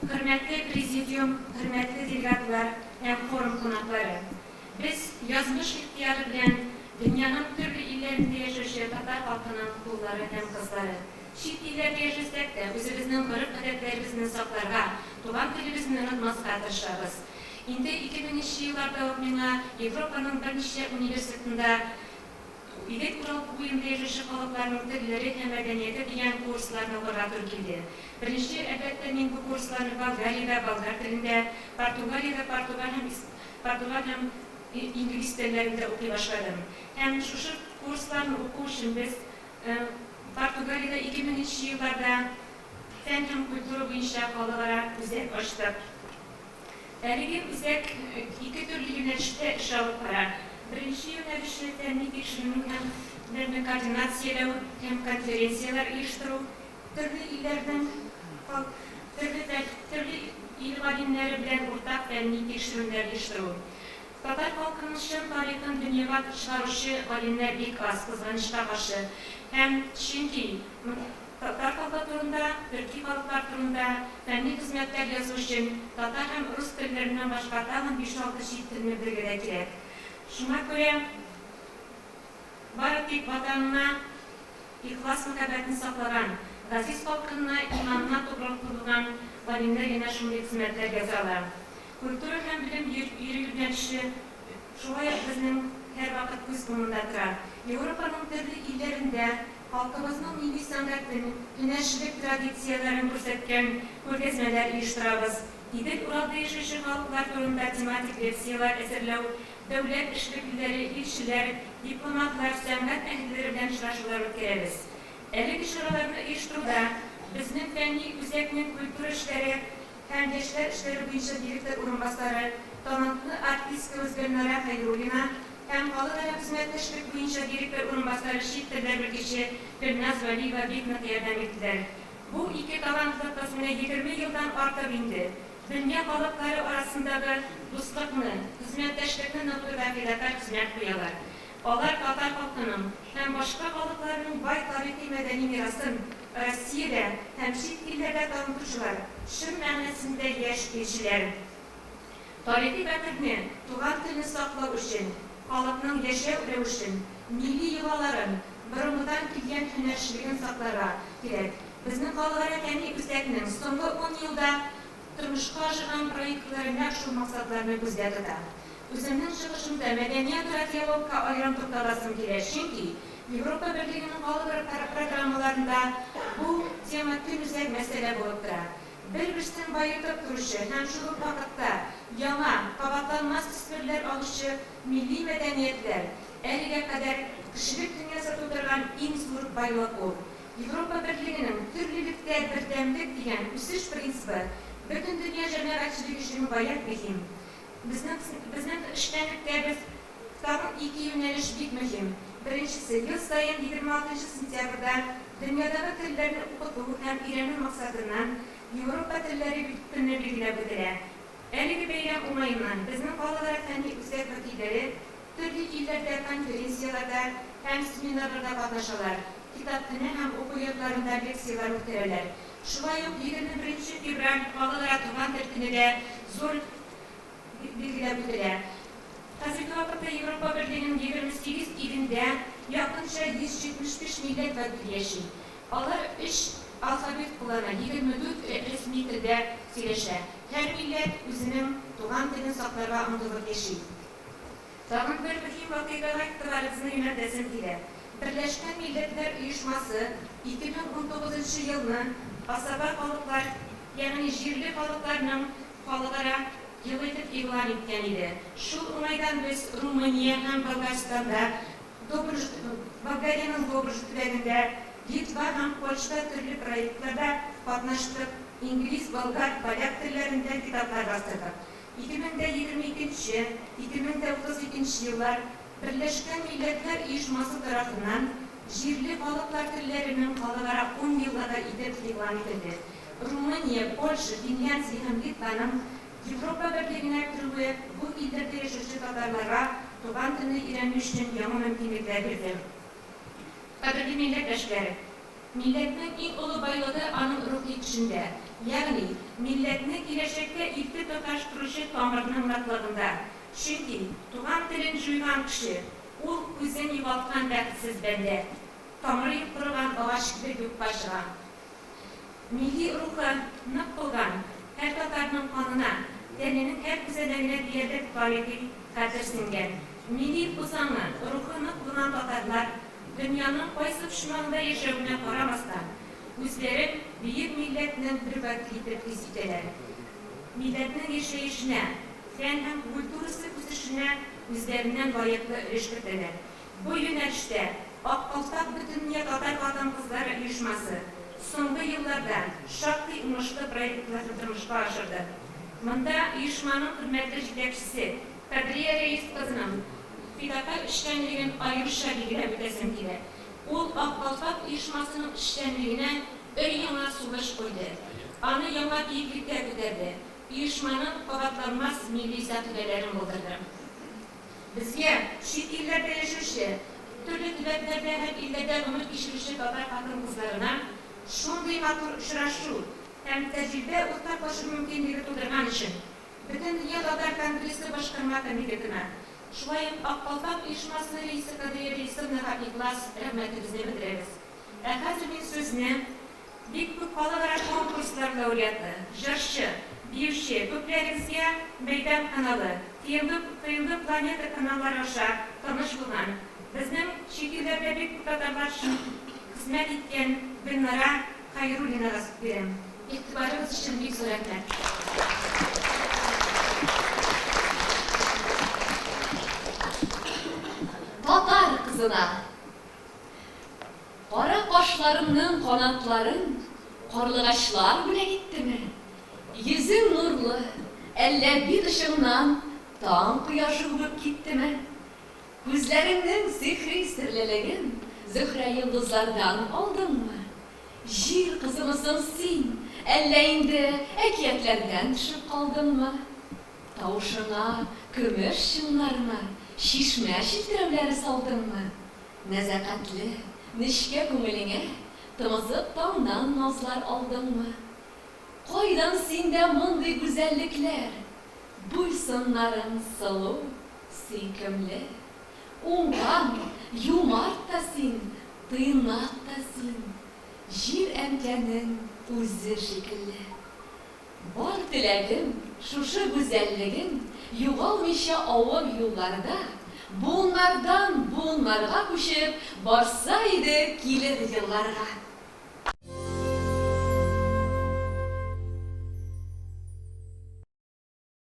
Hürmetli Prezidium, hürmetli delegatlar hem forum konakları. Biz yazmış ihtiyarı bilen dünyanın türlü illerinde yaşayan Tatar halkının kulları hem kızları. Çift illerde yaşasak da özümüzün kırık adetlerimizin saklarga, tuğan dilimizin unutmazga tırışabız. Indi 2000'li yıllarda okuyana Evropa'nın bir neçe üniversitesinde İlek Ural boyunda yaşayan halkların dilleri hem medeniyeti diyen kurslarını olarak ürkildi. Birinci elbette men bu kurslarni Bolgariyada Bolgar tilinde, Portugaliyada Portugal hem İngiliz tillerinde okuy başladım. Hem şu kurslarni okuş için biz Portugaliyada 2000'li yıllarda fen hem kültürü boyunca halkara özek açtık. Erigi özek iki türlü yönelişte iş alıp var. Birinci yönelişte fenli tekşirimin hem koordinasyonu hem konferensiyalar uyuşturup türlü illerden türlü il alimleri bilen ortak fenli tekşirimler uyuşturup Tatar halkının şın tarihinin dünyaya çıkarışı alimler ilk az kızganışta karşı hem çünkü Tatar halkı turunda, Türkiye halklar turunda fenli hizmetler yazı için Tatar hem Rus tillerinden başka tağın 5-6 şiit tilini birgede gerek. Şuna göre Baratik vatanına ihlas muhabbetini saklanan, Gaziz halkına imanına toprağı kurduğun alimler yine şunlu hizmetler yazarlar. Kültür hem bilim yürüyüşü şuraya bizim her vakit göz konumdadır. Avrupa'nın türlü illerinde halkımızın milli sanatının hünerçilik tradisiyalarını gösterken görgezmeler uyuşturabız. İdil Ural'da yaşayan halklar turunda tematik versiyalar eserler, devlet işbirlikleri, ilçiler, diplomatlar, sanat ehlileri bilen uçraşılar ötküreriz. Elik işaralarını uyuşturda bizim fenli üzerinin kültür işleri, hem gençler işleri boyunca direktör orunbasları, tanıtlı artist Özgürnara Hayrulina, hem halkara hizmetleşmek boyunca direktör orunbasları şiittirler bilgisi Gülnaz Vali ve Bikmet yardım ettiler. Bu iki talantlı kısmına 20 yıldan arta bindi. Dünya halkları arasındaki dostlukunu, hizmetleştiklerini ve fedakar hizmet koyarlar. Onlar Tatar halkının hem başka halkların bay tarihi medeni mirasın Rusya'da hem çift illerde tanıtıcılar, şın manasında yaş geçiler. Tarihi bakırını, tuğan tilini saklav için, halkının yaşav için, milli yuvaların, burundan kilgen hünerçiliğin saklara gerek. Bizim halklara kendi üstekinin sonlu 10 yılda turmuşqa çıkan proyektlerin şu maksatlarını gözledi. Özümün çıkışımda medeniyet ve diyalogka ayran toplalasım gelir. Çünkü Avrupa Birliği'nin halkara programmalarında bu tema tüm mesele boluptur. Bir-birisini bayırtıp duruşu, hem şu vakitte yana, kavatlanmaz tasvirler alışı, milli medeniyetler, eliye kadar kişilik dünyası tutulan en zor baylık ol. Avrupa Birliği'nin türlülükte birdemlik diyen üstüş prinsipi, bütün dünya cemaatçilik işini bayat mühim. Bizning iştenliklerimiz kitabın iki yöneliş bik mühim. Birincisi, yıl sayın 26 sentyabrda dünyadaki tillerini okutuğu hem öğrenme maksadından Avrupa tilleri bütününü belirlediler. Eligi beyram umayından bizim halklar fenli üstet vakilleri türlü illerde konferensiyalarda hem seminarlarda katlaşırlar. Kitaptını hem okuyatlarında leksiyalar ötürürler. Şuay yok 21. fevral halklara tuğan tertini zor bilgiler. Hazırki vakitte Avrupa Birliği'nin 28 ilinde yakınca 175 millet vakili yaşıyor. Onlar 3 alfabet kullanan 24 resmi tilde söyleşir. Her millet özünün tuğan dilini saklarga umduğu yaşıyor. Tağın bir mühim vakıgalar itibarızını yöneldesin ile. Birleşken Milletler Uyuşması 2019 yılını asaba halklar, yani jirli halklarının halklara yıl edip ilan etken idi. Şu umaydan biz Rumaniya hem Bulgaristan'da, Bulgariyanın Dobrüjütlerinde, Litva hem Polş'ta türlü proyektlarda katlaştık. İngiliz, Bulgar, Polyak tillerinden kitaplar bastırdık. 2022, 2032 yıllar Birleşken Milletler Uyuşması tarafından jirli halklar tillerinin halklara 10 yıllarda edip ilan edildi. Rumaniya, Polşa, Finlandiya hem Litva'nın Avrupa Birliği'ne türlü bu illerde yaşayan Tatarlara tuğan tilini öğrenmek için yama mümkünlükler verdi. Kadirli milletleşleri, milletin en ulu baylığı anın ruhi içinde. ягъни милләтне киләчәккә илтеп тоташтыручы тамырның ныклыгында. Чөнки туган телен җуйган кеше, ул күзен югалткан бәхетсез бәндә, тамыры юктырган агач кебек юкка чыга. Милли рухы нык булган һәр татарның канына, тәненең һәр күзәнәгенә диярлек тарихи хәтер сеңгән. Милли үзаңны, рухы нык булган татарлар дөньяның кайсы почмагында яшәвенә карамастан, үзләрен бөек милләтнең бер вәкиле итеп хис итәләр. Милләтнең яшәешенә, фән һәм культурасы үсешенә үзләреннән лаеклы өлеш кертәләр. Бу юнәлештә Ак Калфак Бөтендөнья татар хатын-кызлары оешмасы соңгы елларда шактый уңышлы проектларны тормышка ашырды. Монда оешманың хөрмәтле җитәкчесе Кадрия Рәис кызының фидакарь эшчәнлеген аеруча билгеләп үтәсем килә. Ул Ак Калфак оешмасының эшчәнлегенә өр-яңа сулыш куйды. Аны яңа биеклеккә күтәрде. Оешманың кабатланмас милли сәхифәләрен булдырды. Безгә чит илләрдә яшәүче, төрле төбәкләрдә һәм илләрдә гомер кичерүче татар хатын-кызларына шундый матур очрашу һәм тәҗрибә уртаклашу мөмкинлеге тудырган өчен Бөтендөнья татар конгрессы башкарма комитетына, шулай ук Ак Калфак оешмасы рәисе Кадрия Рәисовнага ихлас рәхмәтебезне белдерәбез. Ә хәзер мин сүзне бик күп халыкара конкурслар лауреаты, җырчы, биюче, күпләрегезгә Мәйдан каналы, Тыйымлы планета каналлары аша таныш булган, безнең чит илләрдә бик күп татарлар өчен хезмәт иткән Гөлнара Хәйруллинага бирәм. Игътибарыгыз өчен бик зур рәхмәт. Татар кызына кара кашларымның канатларын карлыгачлар бүләк иттеме? Йөзең нурлы, әллә бит ышыңнан таң кояшы булып киттеме? Күзләреңнең сихри серлелеген Зөһрә йолдызлардан алдыңмы? Җир кызымысың син, әллә инде әкиятләрдән төшеп калдыңмы? Тавышыңа көмеш чыңларына шишмә челтәрләре салдыңмы? Нәзакәтле, нечкә күңелеңә тымызып таңнан назлар алдыңмы? Кайдан синдә мондый гүзәллекләр? Буйсыннарың сылу, сөйкемле. Уңган, юмарт та син, тыйнак та син. Җир әнкәнең үзе шикелле. Бар теләгем, шушы гүзәллегем югалмыйча авыр юлларда, буыннардан буыннарга күчеп барса иде килер елларга.